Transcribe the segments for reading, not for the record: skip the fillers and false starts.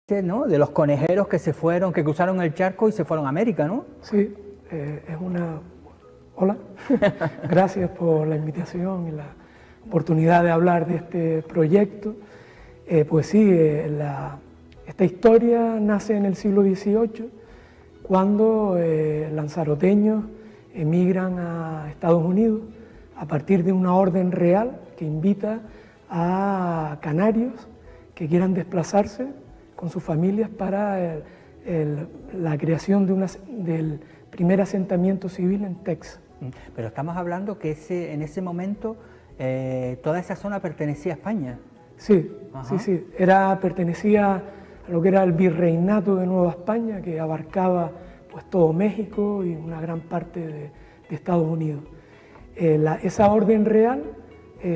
¿no? De los conejeros que se fueron, que cruzaron el charco y se fueron a América, ¿no? Sí, es una... Hola, gracias por la invitación y la oportunidad de hablar de este proyecto. Pues sí, esta historia nace en el siglo XVIII, cuando lanzaroteños emigran a Estados Unidos a partir de una orden real que invita a canarios que quieran desplazarse con sus familias para la creación del primer asentamiento civil en Texas. Pero estamos hablando que en ese momento toda esa zona pertenecía a España. Sí, sí, pertenecía a lo que era el virreinato de Nueva España, que abarcaba pues todo México y una gran parte de Estados Unidos. Esa orden real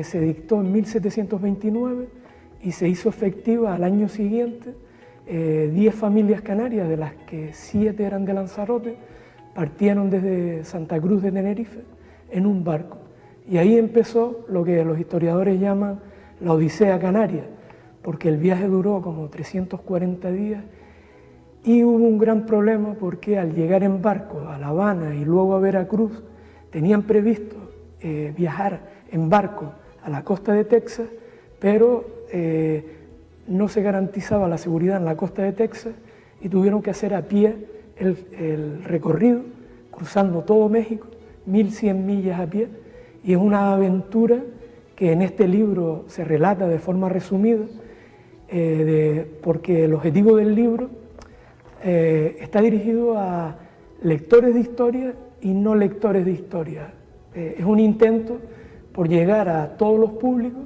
se dictó en 1729 y se hizo efectiva al año siguiente. 10 familias canarias, de las que 7 eran de Lanzarote, partieron desde Santa Cruz de Tenerife en un barco. Y ahí empezó lo que los historiadores llaman la Odisea Canaria, porque el viaje duró como 340 días y hubo un gran problema porque al llegar en barco a La Habana y luego a Veracruz, tenían previsto viajar en barco a la costa de Texas, pero no se garantizaba la seguridad en la costa de Texas y tuvieron que hacer a pie el recorrido, cruzando todo México, 1100 millas a pie, y es una aventura que en este libro se relata de forma resumida, porque el objetivo del libro está dirigido a lectores de historia y no lectores de historia. Es un intento por llegar a todos los públicos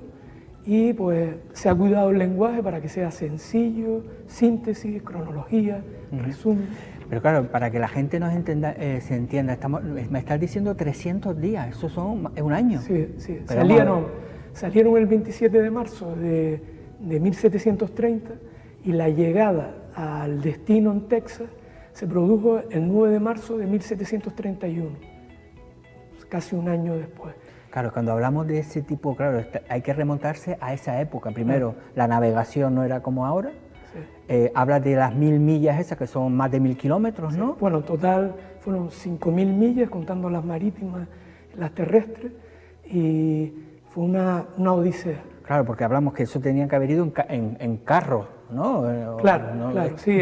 y pues se ha cuidado el lenguaje para que sea sencillo, síntesis, cronología, resumen. Pero claro, para que la gente nos entienda, se entienda, me estás diciendo 300 días, eso es un año. Sí, sí. Salieron el 27 de marzo de 1730 y la llegada al destino en Texas se produjo el 9 de marzo de 1731, casi un año después. Claro, cuando hablamos de ese tipo, claro, hay que remontarse a esa época. Primero, la navegación no era como ahora. Sí. Hablas de las 1000 millas esas, que son más de 1000 kilómetros, ¿no? Sí. Bueno, en total fueron 5000 millas, contando las marítimas, las terrestres, y fue una odisea. Claro, porque hablamos que eso tenía que haber ido en carro, ¿no? Claro, ¿no? Claro, sí.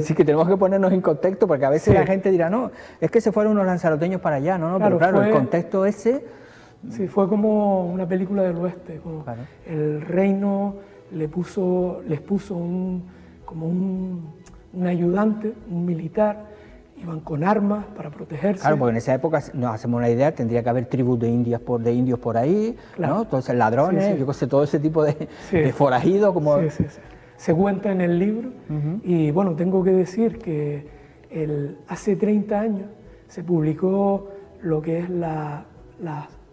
Sí, que tenemos que ponernos en contexto, porque a veces sí, la gente dirá, no, es que se fueron unos lanzaroteños para allá, ¿no? Claro, pero claro, el contexto ese... Sí, fue como una película del oeste, como claro. El reino les puso un ayudante, un militar, iban con armas para protegerse. Claro, porque en esa época, nos hacemos una idea, tendría que haber tribus de indios por ahí, claro. ¿No? Entonces ladrones, sí. Yo sé, todo ese tipo de forajidos. Como... Sí. Se cuenta en el libro y bueno, tengo que decir que hace 30 años se publicó lo que es las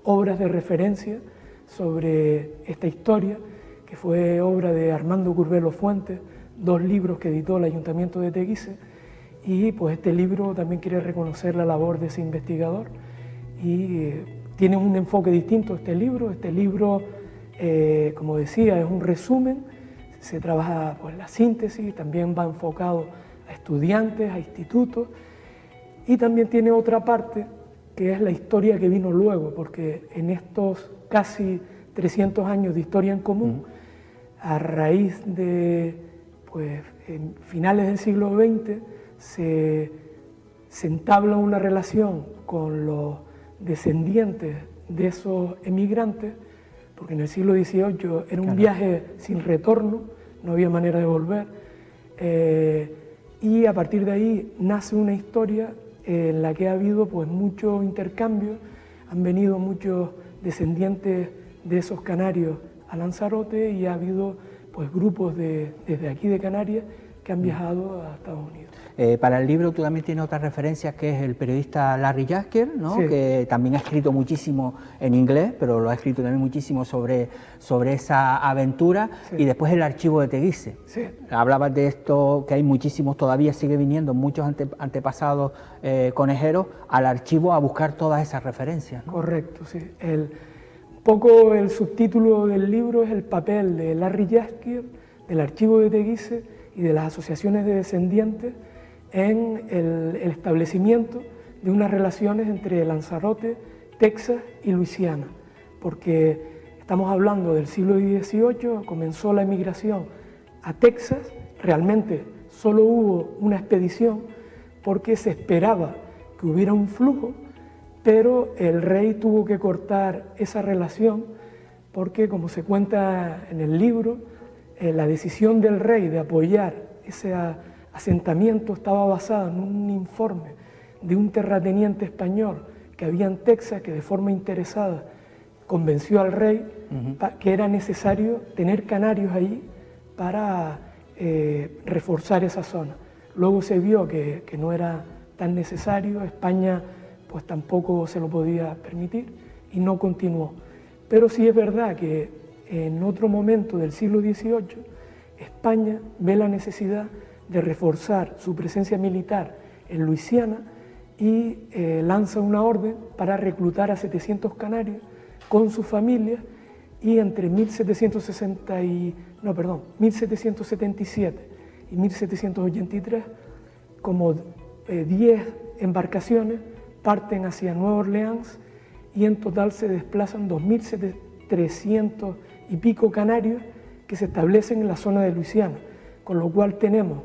obras de referencia sobre esta historia, que fue obra de Armando Curbelo Fuentes, 2 libros que editó el Ayuntamiento de Teguise, y pues este libro también quiere reconocer la labor de ese investigador y tiene un enfoque distinto este libro. Este libro, como decía, es un resumen, se trabaja pues la síntesis, también va enfocado a estudiantes, a institutos, y también tiene otra parte que es la historia que vino luego, porque en estos casi 300 años de historia en común, a raíz de pues, en finales del siglo XX, se entabla una relación con los descendientes de esos emigrantes, porque en el siglo XVIII era un viaje sin retorno, no había manera de volver, y a partir de ahí nace una historia en la que ha habido pues mucho intercambio, han venido muchos descendientes de esos canarios a Lanzarote y ha habido pues grupos desde aquí de Canarias que han viajado a Estados Unidos. Para el libro tú también tienes otras referencias, que es el periodista Larry Jasker, ¿no? Sí. Que también ha escrito muchísimo en inglés, pero lo ha escrito también muchísimo sobre esa aventura, sí. Y después el archivo de Teguise. Sí. Hablabas de esto, que hay muchísimos, todavía sigue viniendo muchos antepasados conejeros al archivo a buscar todas esas referencias, ¿no? Correcto, sí. Un poco el subtítulo del libro es el papel de Larry Jasker, del archivo de Teguise, y de las asociaciones de descendientes en el establecimiento de unas relaciones entre Lanzarote, Texas y Luisiana, porque estamos hablando del siglo XVIII, comenzó la emigración a Texas, realmente solo hubo una expedición porque se esperaba que hubiera un flujo, pero el rey tuvo que cortar esa relación porque, como se cuenta en el libro, la decisión del rey de apoyar ese asentamiento estaba basada en un informe de un terrateniente español que había en Texas, que de forma interesada convenció al rey que era necesario tener canarios allí para reforzar esa zona. Luego se vio que no era tan necesario, España pues tampoco se lo podía permitir y no continuó. Pero sí es verdad que en otro momento del siglo XVIII, España ve la necesidad de reforzar su presencia militar en Luisiana y lanza una orden para reclutar a 700 canarios con sus familias, y entre 1777 y 1783, como 10 embarcaciones parten hacia Nueva Orleans y en total se desplazan 2.300 y pico canarios que se establecen en la zona de Luisiana, con lo cual tenemos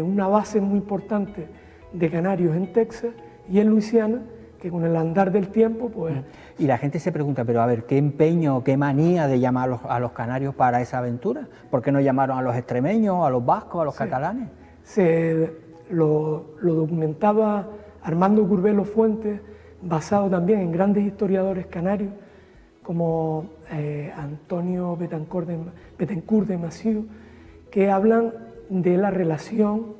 una base muy importante de canarios en Texas y en Luisiana, que con el andar del tiempo pues... Y la gente se pregunta, pero a ver, ¿qué empeño, qué manía de llamar a los canarios para esa aventura? ¿Por qué no llamaron a los extremeños, a los vascos, a los catalanes? Lo documentaba Armando Curbelo Fuentes, basado también en grandes historiadores canarios como Antonio Betancourt de Massieu, que hablan de la relación,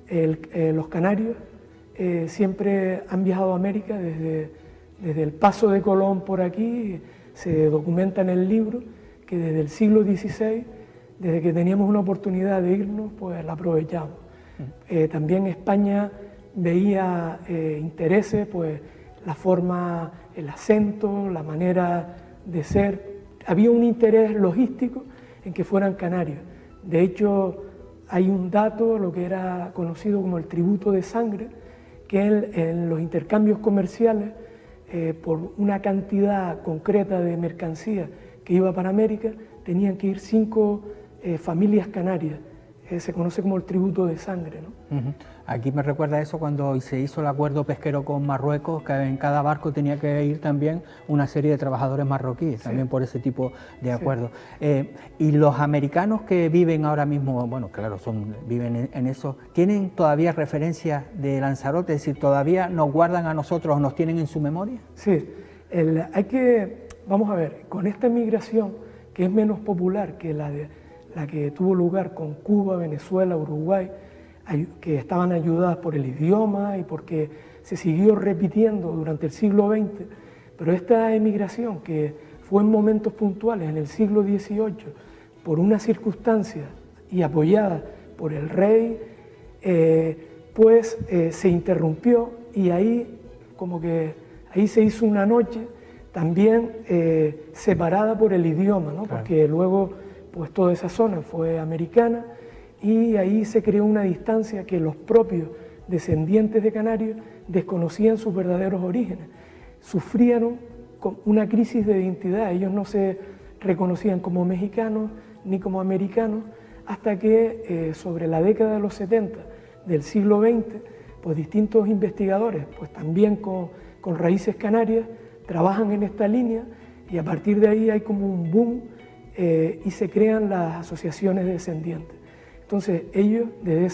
los canarios siempre han viajado a América desde el paso de Colón por aquí. Se documenta en el libro que desde el siglo XVI, desde que teníamos una oportunidad de irnos, pues la aprovechamos. También España veía intereses, pues la forma, el acento, la manera de ser. Había un interés logístico en que fueran canarios. De hecho, hay un dato, lo que era conocido como el tributo de sangre, que en los intercambios comerciales, por una cantidad concreta de mercancía que iba para América, tenían que ir 5 familias canarias. Se conoce como el tributo de sangre, ¿no? Aquí me recuerda eso cuando se hizo el acuerdo pesquero con Marruecos, que en cada barco tenía que ir también una serie de trabajadores marroquíes, también por ese tipo de acuerdos. Y los americanos que viven ahora mismo, bueno, claro, viven en eso, ¿tienen todavía referencias de Lanzarote? Es decir, ¿todavía nos guardan a nosotros o nos tienen en su memoria? Sí, vamos a ver, con esta migración, que es menos popular que la que tuvo lugar con Cuba, Venezuela, Uruguay, que estaban ayudadas por el idioma y porque se siguió repitiendo durante el siglo XX, pero esta emigración que fue en momentos puntuales en el siglo XVIII por una circunstancia y apoyada por el rey, se interrumpió, y ahí se hizo una noche también separada por el idioma, ¿no? Claro. Porque luego pues toda esa zona fue americana y ahí se creó una distancia que los propios descendientes de canarios desconocían sus verdaderos orígenes. Sufrieron una crisis de identidad, ellos no se reconocían como mexicanos ni como americanos, hasta que sobre la década de los 70 del siglo XX, pues distintos investigadores, pues también con raíces canarias, trabajan en esta línea, y a partir de ahí hay como un boom y se crean las asociaciones de descendientes. Entonces ellos desde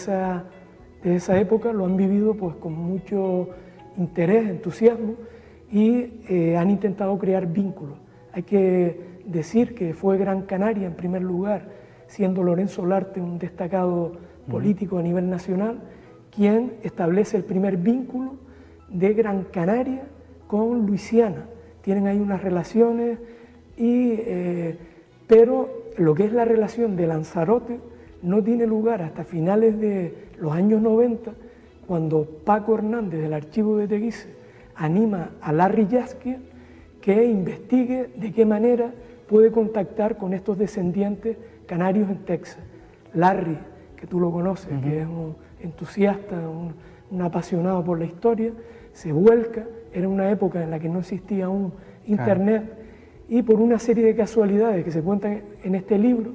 esa época lo han vivido pues con mucho interés, entusiasmo, y han intentado crear vínculos. Hay que decir que fue Gran Canaria en primer lugar, siendo Lorenzo Olarte un destacado político a nivel nacional, quien establece el primer vínculo de Gran Canaria con Luisiana. Tienen ahí unas relaciones, pero lo que es la relación de Lanzarote no tiene lugar hasta finales de los años 90, cuando Paco Hernández del Archivo de Teguise anima a Larry Yaskia que investigue de qué manera puede contactar con estos descendientes canarios en Texas. Larry, que tú lo conoces, que es un entusiasta, un apasionado por la historia, se vuelca. Era una época en la que no existía aún Internet, y por una serie de casualidades que se cuentan en este libro,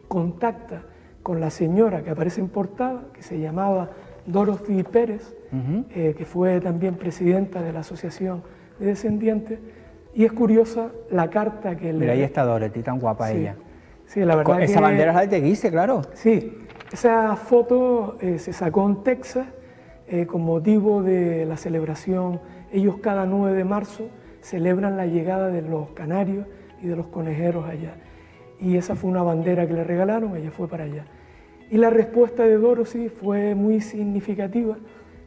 contacta con la señora que aparece en portada, que se llamaba Dorothy Pérez, que fue también presidenta de la Asociación de Descendientes, y es curiosa la carta que le... Mira, ahí está Dorothy, tan guapa ella. Sí, la verdad esa bandera es la de Guise, claro. Sí, esa foto se sacó en Texas con motivo de la celebración. Ellos cada 9 de marzo celebran la llegada de los canarios y de los conejeros allá. Y esa fue una bandera que le regalaron, ella fue para allá. Y la respuesta de Dorothy fue muy significativa.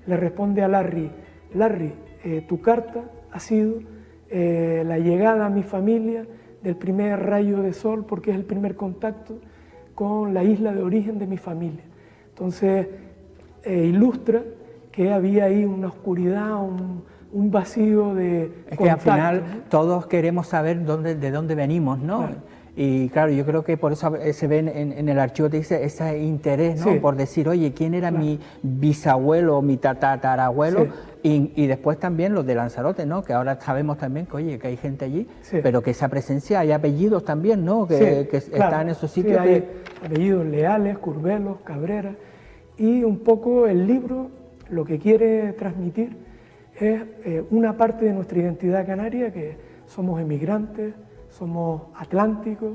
Le responde a Larry: Larry, tu carta ha sido la llegada a mi familia del primer rayo de sol, porque es el primer contacto con la isla de origen de mi familia. Entonces, ilustra que había ahí una oscuridad, un vacío de es contacto, que al final, ¿no? todos queremos saber de dónde venimos, ¿no? Claro. Y claro, yo creo que por eso se ve en el archivo, te dice ese interés, ¿no? Sí. Por decir, oye, ¿quién era mi bisabuelo o mi tatarabuelo? Sí. Y después también los de Lanzarote, ¿no? Que ahora sabemos también que, oye, que hay gente allí, Sí. pero que esa presencia, hay apellidos también, ¿no? Que claro. están en esos sitios. Sí, hay apellidos Leales, Curvelos, Cabrera, y un poco el libro lo que quiere transmitir es una parte de nuestra identidad canaria, que somos emigrantes, somos atlánticos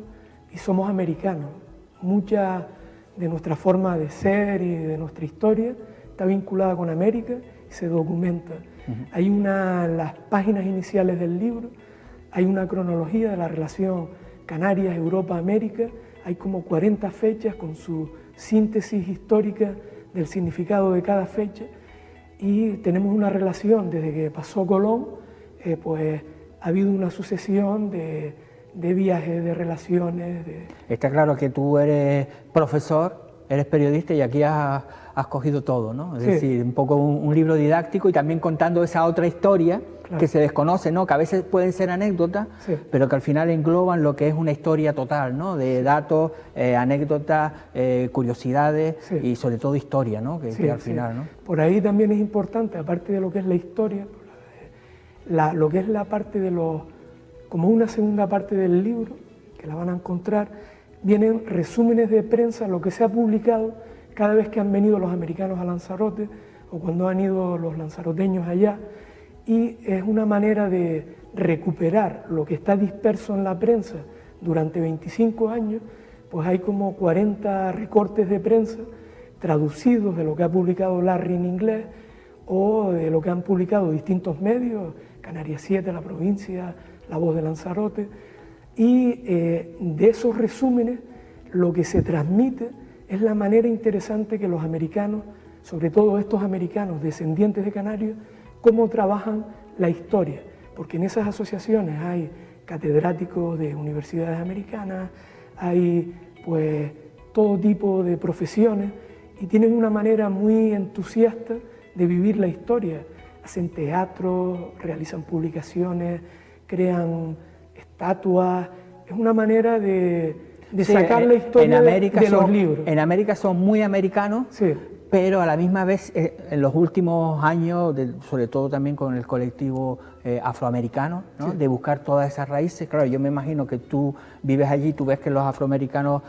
y somos americanos. Mucha de nuestra forma de ser y de nuestra historia está vinculada con América y se documenta. Hay en las páginas iniciales del libro, hay una cronología de la relación Canarias, Europa, América. Hay como 40 fechas con su síntesis histórica del significado de cada fecha, y tenemos una relación desde que pasó Colón, pues ha habido una sucesión de viajes, de relaciones. Está claro que tú eres profesor, eres periodista y aquí has cogido todo, ¿no? Es decir, un poco un libro didáctico y también contando esa otra historia que se desconoce, ¿no? Que a veces pueden ser anécdotas, pero que al final engloban lo que es una historia total, ¿no? De datos, anécdotas, curiosidades y sobre todo historia, ¿no? Que al final, ¿no? Por ahí también es importante, aparte de lo que es la historia, lo que es la parte de los... como una segunda parte del libro, que la van a encontrar, vienen resúmenes de prensa, lo que se ha publicado cada vez que han venido los americanos a Lanzarote o cuando han ido los lanzaroteños allá, y es una manera de recuperar lo que está disperso en la prensa durante 25 años, pues hay como 40 recortes de prensa traducidos de lo que ha publicado Larry en inglés o de lo que han publicado distintos medios, Canarias 7, La Provincia, La Voz de Lanzarote, y de esos resúmenes lo que se transmite es la manera interesante que los americanos, sobre todo estos americanos descendientes de canarios, cómo trabajan la historia, porque en esas asociaciones hay catedráticos de universidades americanas, hay pues todo tipo de profesiones y tienen una manera muy entusiasta de vivir la historia. Hacen teatro, realizan publicaciones, crean estatuas. Es una manera de sacar la historia de los libros. En América son muy americanos, pero a la misma vez en los últimos años, sobre todo también con el colectivo afroamericano, ¿no? De buscar todas esas raíces. Claro, yo me imagino que tú vives allí, tú ves que los afroamericanos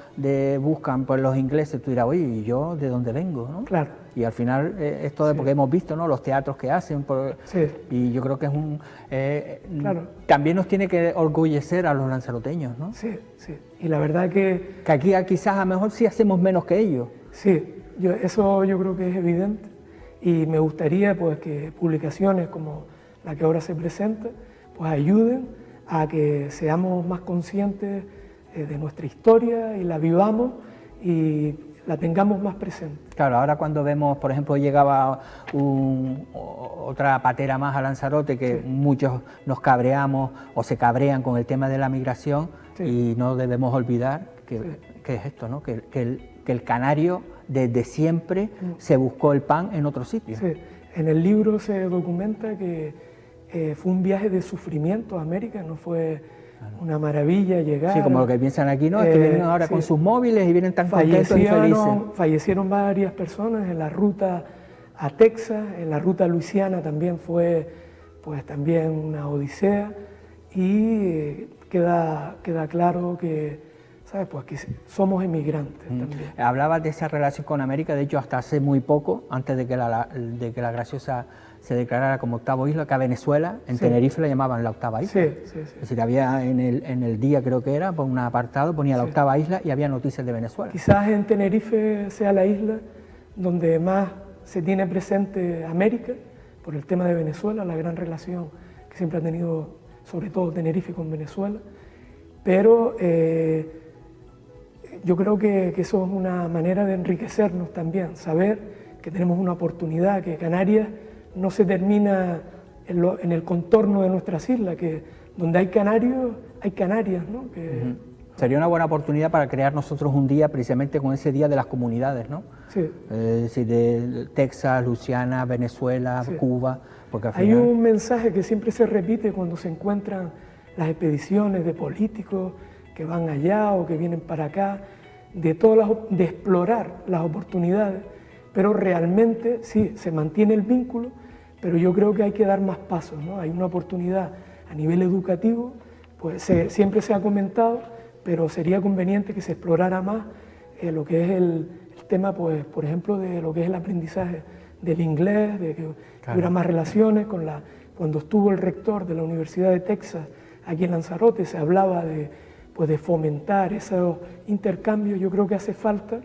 buscan pues los ingleses, tú dirás, oye, ¿y yo de dónde vengo? ¿No? Claro. Y al final esto de porque hemos visto, ¿no? Los teatros que hacen, y yo creo que es también nos tiene que orgullecer a los lanzaroteños, ¿no? Sí, sí. Y la verdad que aquí quizás a lo mejor sí hacemos menos que ellos. Sí, eso yo creo que es evidente, y me gustaría pues que publicaciones como la que ahora se presenta pues ayuden a que seamos más conscientes de nuestra historia y la vivamos y la tengamos más presente. Claro, ahora cuando vemos, por ejemplo, llegaba otra patera más a Lanzarote, que muchos nos cabreamos o se cabrean con el tema de la migración, y no debemos olvidar que es esto, ¿no? Que el canario desde siempre se buscó el pan en otro sitio. Sí. En el libro se documenta que fue un viaje de sufrimiento a América, no fue una maravilla llegar. Sí, como lo que piensan aquí, ¿no? Es que vienen ahora con sus móviles y vienen tan contentos y felices. Fallecieron varias personas en la ruta a Texas, en la ruta a Luisiana también fue pues también una odisea, y queda claro que, ¿sabes? Pues que somos emigrantes también. Hablabas de esa relación con América, de hecho hasta hace muy poco, antes de que la Graciosa se declarara como octava isla, que a Venezuela, en Tenerife la llamaban la octava isla. Es decir, había en el día, creo que era, por un apartado, ponía la octava isla y había noticias de Venezuela. Quizás en Tenerife sea la isla donde más se tiene presente América, por el tema de Venezuela, la gran relación que siempre ha tenido, sobre todo Tenerife con Venezuela, pero yo creo que eso es una manera de enriquecernos también, saber que tenemos una oportunidad, que Canarias no se termina en el contorno de nuestras islas, que donde hay canarios, hay Canarias, ¿no? Sería una buena oportunidad para crear nosotros un día, precisamente con ese día de las comunidades, ¿no? Sí. Es decir, de Texas, Luisiana, Venezuela, Cuba, porque al final... Hay un mensaje que siempre se repite cuando se encuentran las expediciones de políticos que van allá o que vienen para acá, de explorar las oportunidades, pero realmente sí, se mantiene el vínculo, pero yo creo que hay que dar más pasos, ¿no? Hay una oportunidad a nivel educativo, pues siempre se ha comentado, pero sería conveniente que se explorara más lo que es el tema, pues, por ejemplo, de lo que es el aprendizaje del inglés, de que hubiera más relaciones con cuando estuvo el rector de la Universidad de Texas aquí en Lanzarote, se hablaba de fomentar esos intercambios. Yo creo que hace falta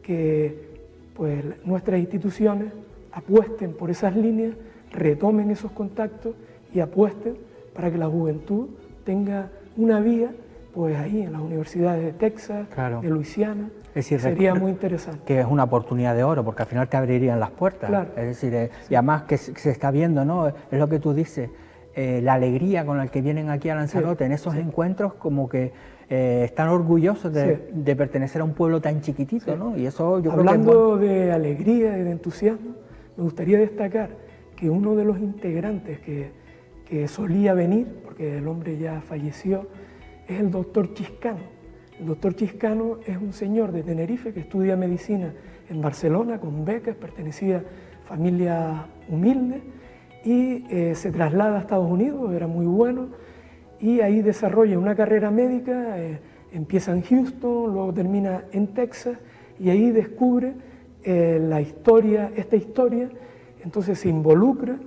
que pues, nuestras instituciones apuesten por esas líneas, retomen esos contactos y apuesten para que la juventud tenga una vía pues ahí en las universidades de Texas, de Luisiana. Es decir, sería muy interesante. Que es una oportunidad de oro, porque al final te abrirían las puertas. Claro. Es decir, y además que se está viendo, ¿no? Es lo que tú dices, la alegría con la que vienen aquí a Lanzarote en esos encuentros, como que están orgullosos de pertenecer a un pueblo tan chiquitito, ¿no? Y eso yo Hablando de alegría y de entusiasmo, me gustaría destacar que uno de los integrantes que solía venir, porque el hombre ya falleció, es el doctor Chiscano. El doctor Chiscano es un señor de Tenerife que estudia medicina en Barcelona con becas, pertenecía a familia humilde y se traslada a Estados Unidos, era muy bueno, y ahí desarrolla una carrera médica, empieza en Houston, luego termina en Texas y ahí descubre esta historia, entonces se involucra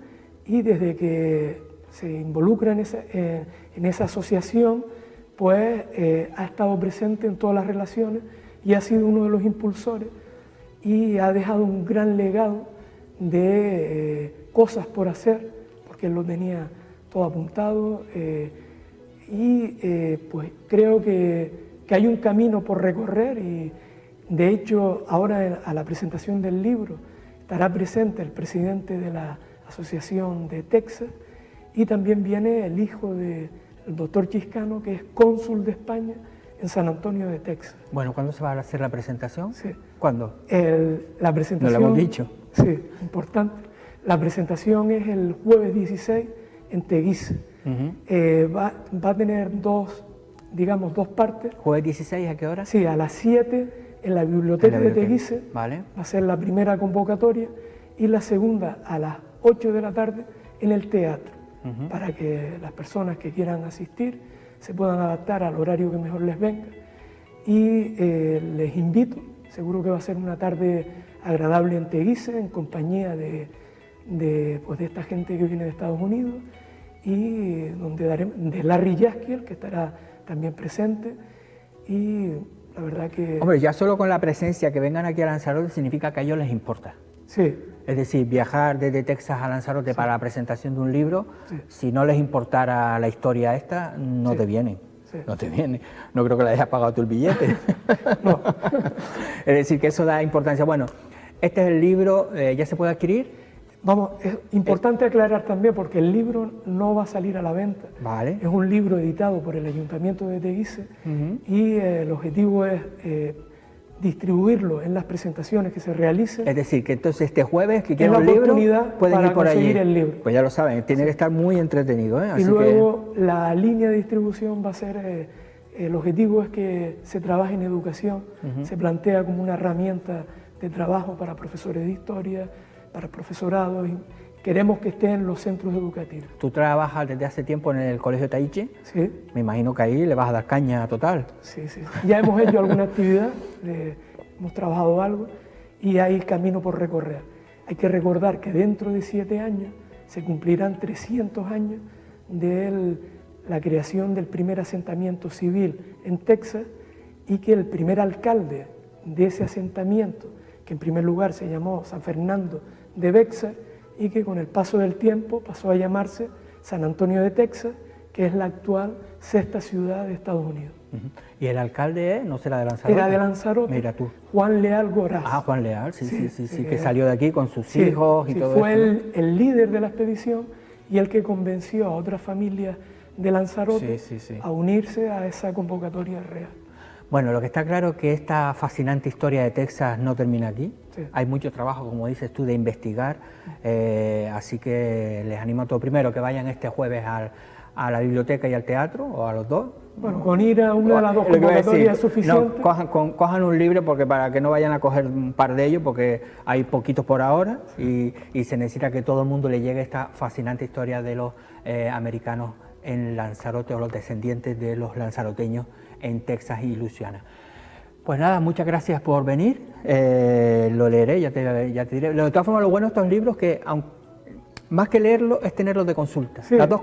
y desde que se involucra en esa asociación, pues ha estado presente en todas las relaciones y ha sido uno de los impulsores y ha dejado un gran legado de cosas por hacer, porque él lo tenía todo apuntado pues creo que hay un camino por recorrer y de hecho ahora a la presentación del libro estará presente el presidente de la Asociación de Texas y también viene el hijo del doctor Chiscano, que es cónsul de España en San Antonio de Texas. Bueno, ¿cuándo se va a hacer la presentación? Sí. ¿Cuándo? La presentación... No lo hemos dicho. Sí, importante. La presentación es el jueves 16 en Teguise. Va a tener dos partes. ¿Jueves 16 a qué hora? Sí, a las 7 en la biblioteca de Teguise. Vale. Va a ser la primera convocatoria y la segunda a las 8 de la tarde en el teatro, para que las personas que quieran asistir se puedan adaptar al horario que mejor les venga. Y les invito, seguro que va a ser una tarde agradable en Teguise, en compañía de esta gente que viene de Estados Unidos, y donde de Larry Yaskiel, que estará también presente, y la verdad que... Hombre, ya solo con la presencia que vengan aquí a Lanzarote significa que a ellos les importa. Sí. Es decir, viajar desde Texas a Lanzarote para la presentación de un libro, si no les importara la historia esta, no te vienen. Sí. No te vienen. No creo que le hayas pagado tú el billete. No. Es decir, que eso da importancia. Bueno, este es el libro, ¿ya se puede adquirir? Vamos, es importante aclarar también porque el libro no va a salir a la venta. Vale. Es un libro editado por el Ayuntamiento de Teguise y el objetivo es distribuirlo en las presentaciones que se realicen. Es decir, que entonces este jueves que Es quieren la un libro oportunidad pueden para ir por allí. conseguir el libro. Pues ya lo saben, tiene que estar muy entretenido, ¿eh? Y Así luego la línea de distribución va a ser, el objetivo es que se trabaje en educación, se plantea como una herramienta de trabajo para profesores de historia, para profesorado, y queremos que esté en los centros educativos. ¿Tú trabajas desde hace tiempo en el Colegio Taichi? Sí. Me imagino que ahí le vas a dar caña total. Sí, sí. Ya hemos hecho alguna actividad, hemos trabajado algo y hay camino por recorrer. Hay que recordar que dentro de 7 años se cumplirán 300 años de la creación del primer asentamiento civil en Texas y que el primer alcalde de ese asentamiento, que en primer lugar se llamó San Fernando de Bexar y que con el paso del tiempo pasó a llamarse San Antonio de Texas, que es la actual 6ª ciudad de Estados Unidos. ¿Y el alcalde no será de Lanzarote? Era de Lanzarote. Mira tú. Juan Leal Goraz. Ah, Juan Leal, sí, que salió de aquí con sus hijos y todo fue eso. Fue el líder de la expedición y el que convenció a otras familias de Lanzarote a unirse a esa convocatoria real. Bueno, lo que está claro es que esta fascinante historia de Texas no termina aquí. Sí. Hay mucho trabajo, como dices tú, de investigar, así que les animo a todos primero que vayan este jueves a la biblioteca y al teatro, o a los dos. Bueno, con ir a una de las dos convocatorias es suficiente. No, cojan un libro porque para que no vayan a coger un par de ellos, porque hay poquitos por ahora y se necesita que todo el mundo le llegue esta fascinante historia de los americanos en Lanzarote o los descendientes de los lanzaroteños en Texas y Luisiana. Pues nada, muchas gracias por venir, lo leeré, ya te diré. De todas formas, lo bueno de estos libros es que, más que leerlo, es tenerlos de consulta. Sí. Las dos